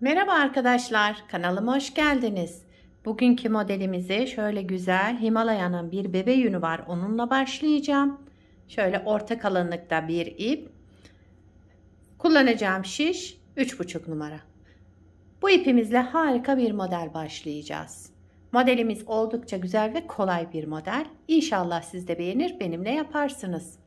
Merhaba arkadaşlar, kanalıma hoş geldiniz. Bugünkü modelimize şöyle güzel Himalaya'nın bir bebe yünü var. Onunla başlayacağım. Şöyle orta kalınlıkta bir ip. Kullanacağım şiş 3,5 numara. Bu ipimizle harika bir model başlayacağız. Modelimiz oldukça güzel ve kolay bir model. İnşallah siz de beğenir, benimle yaparsınız.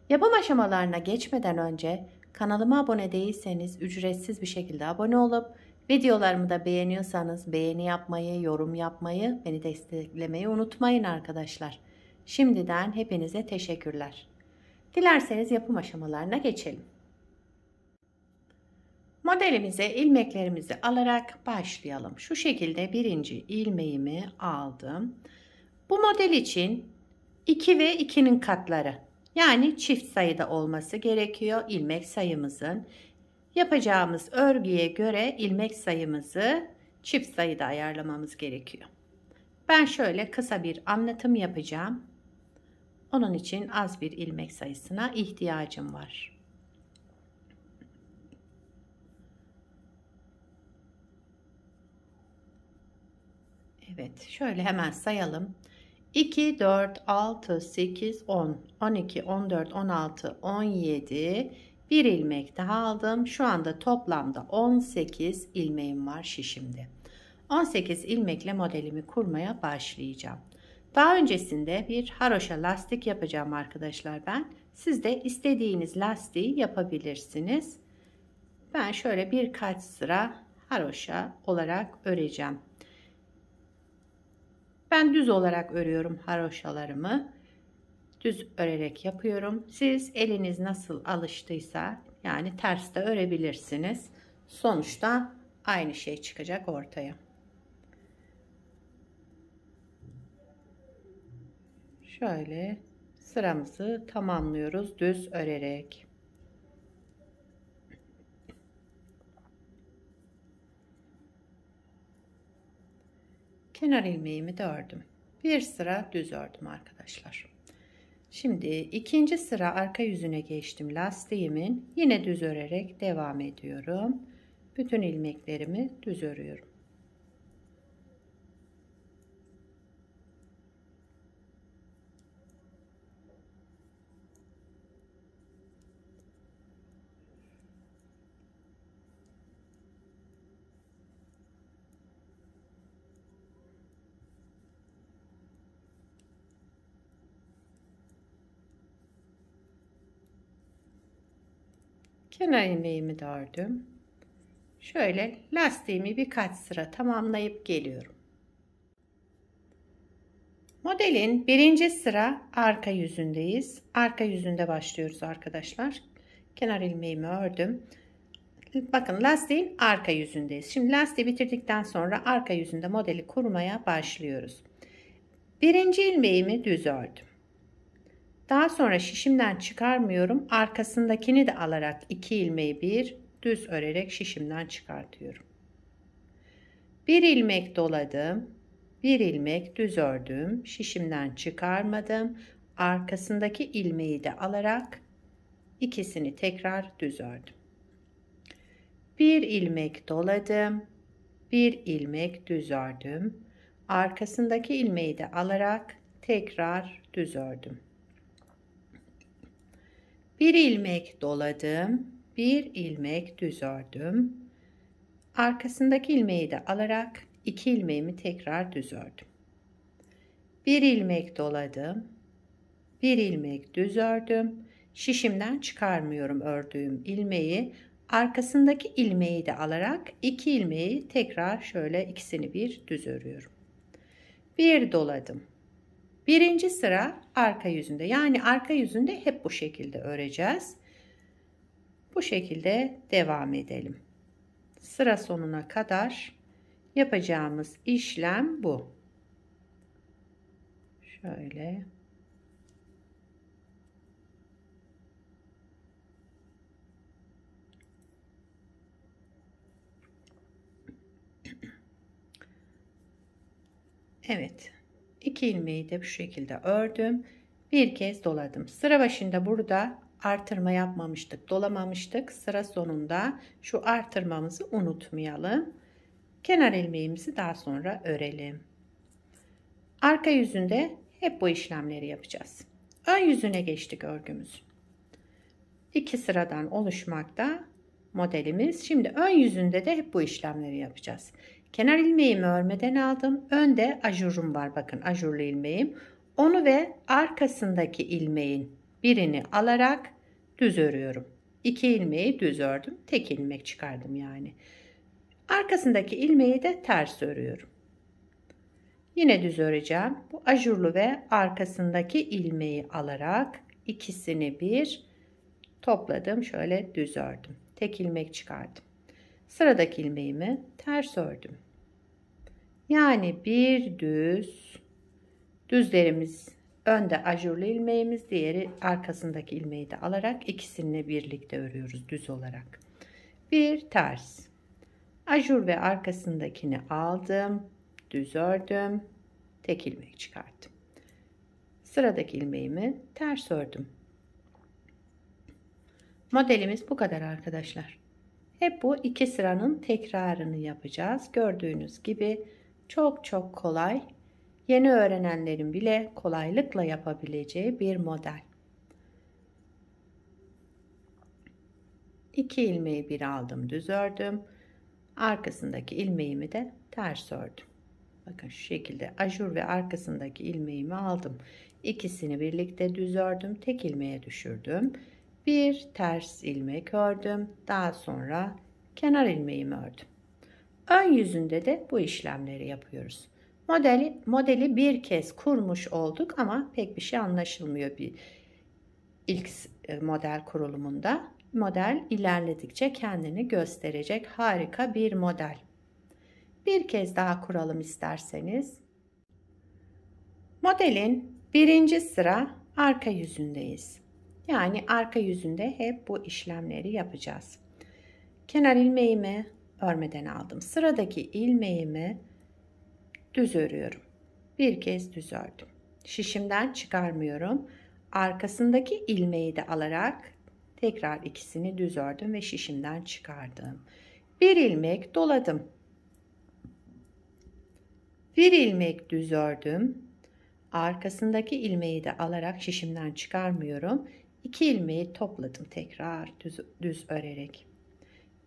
Yapım aşamalarına geçmeden önce kanalıma abone değilseniz ücretsiz bir şekilde abone olup videolarımı da beğeniyorsanız beğeni yapmayı, yorum yapmayı, beni desteklemeyi unutmayın arkadaşlar. Şimdiden hepinize teşekkürler. Dilerseniz yapım aşamalarına geçelim. Modelimize ilmeklerimizi alarak başlayalım. Şu şekilde birinci ilmeğimi aldım. Bu model için 2 ve 2'nin katları. Yani çift sayıda olması gerekiyor ilmek sayımızın. Yapacağımız örgüye göre ilmek sayımızı çift sayıda ayarlamamız gerekiyor. Ben şöyle kısa bir anlatım yapacağım. Onun için az bir ilmek sayısına ihtiyacım var. Evet, şöyle hemen sayalım. 2, 4, 6, 8, 10, 12, 14, 16, 17, bir ilmek daha aldım. Şu anda toplamda 18 ilmeğim var şişimde. 18 ilmekle modelimi kurmaya başlayacağım. Daha öncesinde bir haroşa lastik yapacağım arkadaşlar ben. Siz de istediğiniz lastiği yapabilirsiniz. Ben şöyle birkaç sıra haroşa olarak öreceğim. Ben düz olarak örüyorum haroşalarımı. Düz örerek yapıyorum. Siz eliniz nasıl alıştıysa yani ters de örebilirsiniz. Sonuçta aynı şey çıkacak ortaya. Şöyle sıramızı tamamlıyoruz düz örerek. Kenar ilmeğimi de ördüm. Bir sıra düz ördüm arkadaşlar. Şimdi ikinci sıra arka yüzüne geçtim lastiğimin. Yine düz örerek devam ediyorum. Bütün ilmeklerimi düz örüyorum. Kenar ilmeğimi de ördüm. Şöyle lastiğimi birkaç sıra tamamlayıp geliyorum. Modelin birinci sıra arka yüzündeyiz. Arka yüzünde başlıyoruz arkadaşlar. Kenar ilmeğimi ördüm. Bakın lastiğin arka yüzündeyiz. Şimdi lastiği bitirdikten sonra arka yüzünde modeli kurmaya başlıyoruz. Birinci ilmeğimi düz ördüm. Daha sonra şişimden çıkarmıyorum. Arkasındakini de alarak 2 ilmeği bir düz örerek şişimden çıkartıyorum. Bir ilmek doladım. Bir ilmek düz ördüm. Şişimden çıkarmadım. Arkasındaki ilmeği de alarak ikisini tekrar düz ördüm. Bir ilmek doladım. Bir ilmek düz ördüm. Arkasındaki ilmeği de alarak tekrar düz ördüm. Bir ilmek doladım. Bir ilmek düz ördüm. Arkasındaki ilmeği de alarak 2 ilmeğimi tekrar düz ördüm. Bir ilmek doladım. Bir ilmek düz ördüm. Şişimden çıkarmıyorum ördüğüm ilmeği. Arkasındaki ilmeği de alarak 2 ilmeği tekrar şöyle ikisini bir düz örüyorum. Bir doladım. Birinci sıra arka yüzünde. Yani arka yüzünde hep bu şekilde öreceğiz. Bu şekilde devam edelim. Sıra sonuna kadar yapacağımız işlem bu. Şöyle. Evet. 2 ilmeği de bu şekilde ördüm. Bir kez doladım. Sıra başında burada artırma yapmamıştık, dolamamıştık. Sıra sonunda şu artırmamızı unutmayalım. Kenar ilmeğimizi daha sonra örelim. Arka yüzünde hep bu işlemleri yapacağız. Ön yüzüne geçtik örgümüz. 2 sıradan oluşmakta modelimiz. Şimdi ön yüzünde de hep bu işlemleri yapacağız. Kenar ilmeğimi örmeden aldım. Önde ajurum var. Bakın ajurlu ilmeğim. Onu ve arkasındaki ilmeğin birini alarak düz örüyorum. 2 ilmeği düz ördüm. Tek ilmek çıkardım yani. Arkasındaki ilmeği de ters örüyorum. Yine düz öreceğim. Bu ajurlu ve arkasındaki ilmeği alarak ikisini bir topladım. Şöyle düz ördüm. Tek ilmek çıkardım. Sıradaki ilmeğimi ters ördüm. Yani bir düzlerimiz önde ajurlu ilmeğimiz, diğeri arkasındaki ilmeği de alarak ikisini birlikte örüyoruz düz olarak. Bir ters. Ajur ve arkasındakini aldım. Düz ördüm. Tek ilmek çıkarttım. Sıradaki ilmeğimi ters ördüm. Modelimiz bu kadar arkadaşlar. Hep bu 2 sıranın tekrarını yapacağız. Gördüğünüz gibi çok kolay. Yeni öğrenenlerin bile kolaylıkla yapabileceği bir model. 2 ilmeği bir aldım, düz ördüm. Arkasındaki ilmeğimi de ters ördüm. Bakın şu şekilde ajur ve arkasındaki ilmeğimi aldım. İkisini birlikte düz ördüm. Tek ilmeğe düşürdüm. Bir ters ilmek ördüm. Daha sonra kenar ilmeğimi ördüm. Ön yüzünde de bu işlemleri yapıyoruz. Modeli bir kez kurmuş olduk ama pek bir şey anlaşılmıyor ilk model kurulumunda. Model ilerledikçe kendini gösterecek harika bir model. Bir kez daha kuralım isterseniz. Modelin birinci sıra arka yüzündeyiz. Yani arka yüzünde hep bu işlemleri yapacağız. Kenar ilmeğimi örmeden aldım. Sıradaki ilmeğimi düz örüyorum. Bir kez düz ördüm. Şişimden çıkarmıyorum. Arkasındaki ilmeği de alarak tekrar ikisini düz ördüm ve şişimden çıkardım. Bir ilmek doladım. Bir ilmek düz ördüm. Arkasındaki ilmeği de alarak şişimden çıkarmıyorum. 2 ilmeği topladım tekrar düz örerek.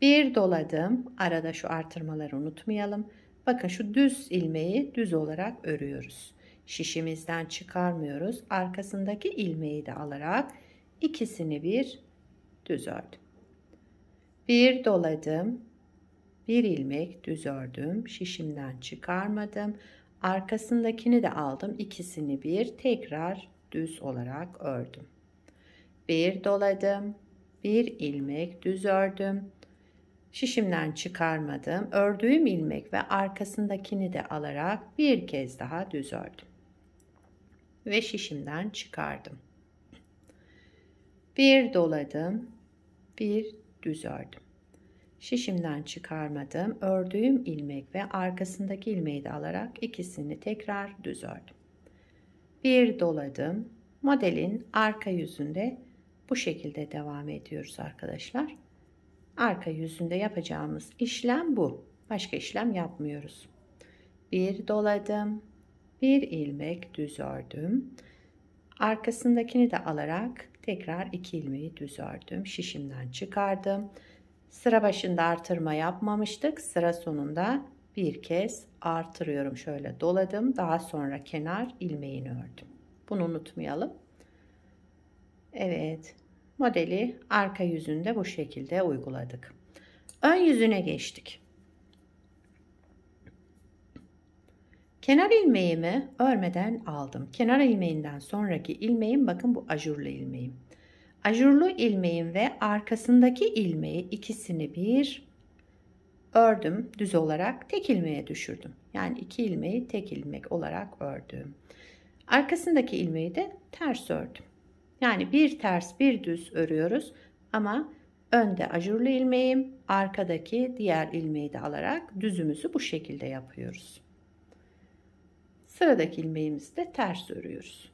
Bir doladım. Arada şu artırmaları unutmayalım. Bakın şu düz ilmeği düz olarak örüyoruz. Şişimizden çıkarmıyoruz. Arkasındaki ilmeği de alarak ikisini bir düz ördüm. Bir doladım. Bir ilmek düz ördüm. Şişimden çıkarmadım. Arkasındakini de aldım. İkisini bir tekrar düz olarak ördüm. Bir doladım. Bir ilmek düz ördüm. Şişimden çıkarmadım. Ördüğüm ilmek ve arkasındakini de alarak bir kez daha düz ördüm. Ve şişimden çıkardım. Bir doladım. Bir düz ördüm. Şişimden çıkarmadım. Ördüğüm ilmek ve arkasındaki ilmeği de alarak ikisini tekrar düz ördüm. Bir doladım. Modelin arka yüzünde bu şekilde devam ediyoruz arkadaşlar. Arka yüzünde yapacağımız işlem bu. Başka işlem yapmıyoruz. Bir doladım. Bir ilmek düz ördüm. Arkasındakini de alarak tekrar 2 ilmeği düz ördüm. Şişimden çıkardım. Sıra başında artırma yapmamıştık. Sıra sonunda bir kez artırıyorum. Şöyle doladım. Daha sonra kenar ilmeğini ördüm. Bunu unutmayalım. Evet. Modeli arka yüzünde bu şekilde uyguladık. Ön yüzüne geçtik. Kenar ilmeğimi örmeden aldım. Kenar ilmeğinden sonraki ilmeğim, bakın bu ajurlu ilmeğim. Ajurlu ilmeğim ve arkasındaki ilmeği ikisini bir ördüm düz olarak, tek ilmeğe düşürdüm. Yani 2 ilmeği tek ilmek olarak ördüm. Arkasındaki ilmeği de ters ördüm. Yani bir ters bir düz örüyoruz ama önde ajurlu ilmeğim, arkadaki diğer ilmeği de alarak düzümüzü bu şekilde yapıyoruz. Sıradaki ilmeğimizi de ters örüyoruz.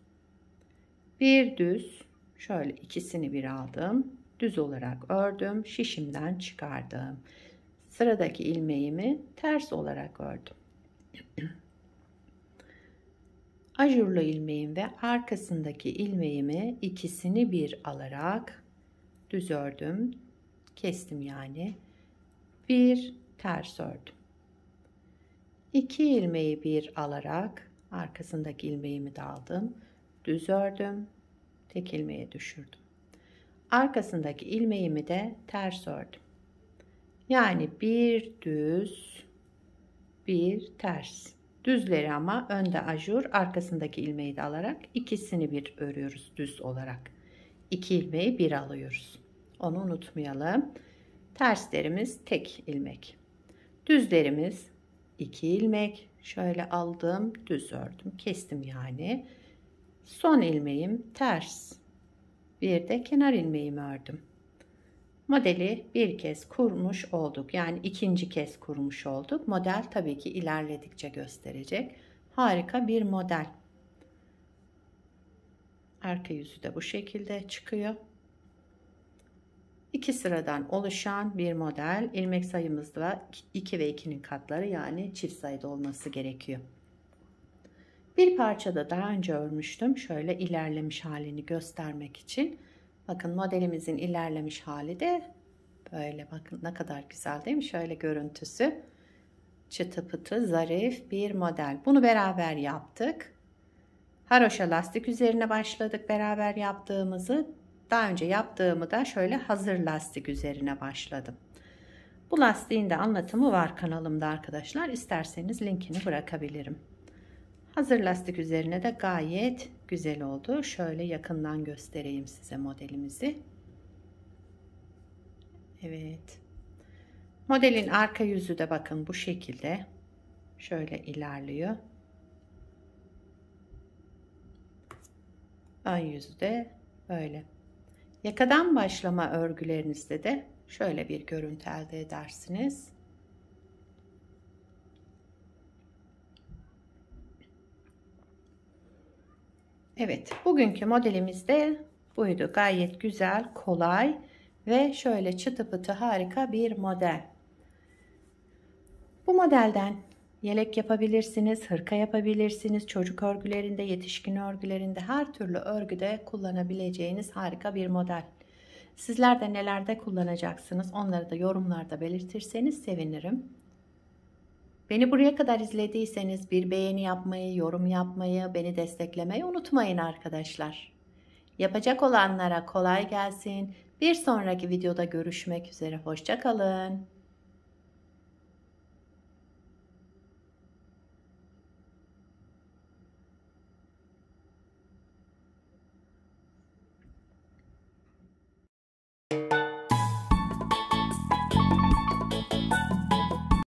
Bir düz Şöyle ikisini bir aldım. Düz olarak ördüm. Şişimden çıkardım. Sıradaki ilmeğimi ters olarak ördüm. Ajurlu ilmeğim ve arkasındaki ilmeğimi ikisini bir alarak düz ördüm. Kestim yani. Bir ters ördüm. 2 ilmeği bir alarak arkasındaki ilmeğimi de aldım. Düz ördüm. Tek ilmeğe düşürdüm. Arkasındaki ilmeğimi de ters ördüm. Yani bir düz, bir ters. Düzleri ama önde ajur, arkasındaki ilmeği de alarak ikisini bir örüyoruz düz olarak. 2 ilmeği bir alıyoruz. Onu unutmayalım. Terslerimiz tek ilmek. Düzlerimiz 2 ilmek. Şöyle aldım, düz ördüm, kestim yani. Son ilmeğim ters. Bir de kenar ilmeğimi ördüm. Modeli bir kez kurmuş olduk. Yani ikinci kez kurmuş olduk. Model tabii ki ilerledikçe gösterecek. Harika bir model. Arka yüzü de bu şekilde çıkıyor. 2 sıradan oluşan bir model. İlmek sayımız da 2 ve 2'nin katları, yani çift sayıda olması gerekiyor. Bir parçada daha önce örmüştüm. Şöyle ilerlemiş halini göstermek için. Bakın modelimizin ilerlemiş hali de böyle. Bakın ne kadar güzel değil mi? Şöyle görüntüsü. Çıtı pıtı zarif bir model. Bunu beraber yaptık. Haroşa lastik üzerine başladık beraber yaptığımızı. Daha önce yaptığımı da şöyle hazır lastik üzerine başladım. Bu lastiğin de anlatımı var kanalımda arkadaşlar. İsterseniz linkini bırakabilirim. Hazır lastik üzerine de gayet güzel oldu. Şöyle yakından göstereyim size modelimizi. Evet. Modelin arka yüzü de bakın bu şekilde. Şöyle ilerliyor. Ön yüzü de böyle. Yakadan başlama örgülerinizde de şöyle bir görüntü elde edersiniz. Evet, bugünkü modelimiz de buydu. Gayet güzel, kolay ve şöyle çıtı pıtı harika bir model. Bu modelden yelek yapabilirsiniz, hırka yapabilirsiniz. Çocuk örgülerinde, yetişkin örgülerinde, her türlü örgüde kullanabileceğiniz harika bir model. Sizler de nelerde kullanacaksınız, onları da yorumlarda belirtirseniz sevinirim. Beni buraya kadar izlediyseniz bir beğeni yapmayı, yorum yapmayı, beni desteklemeyi unutmayın arkadaşlar. Yapacak olanlara kolay gelsin. Bir sonraki videoda görüşmek üzere. Hoşça kalın.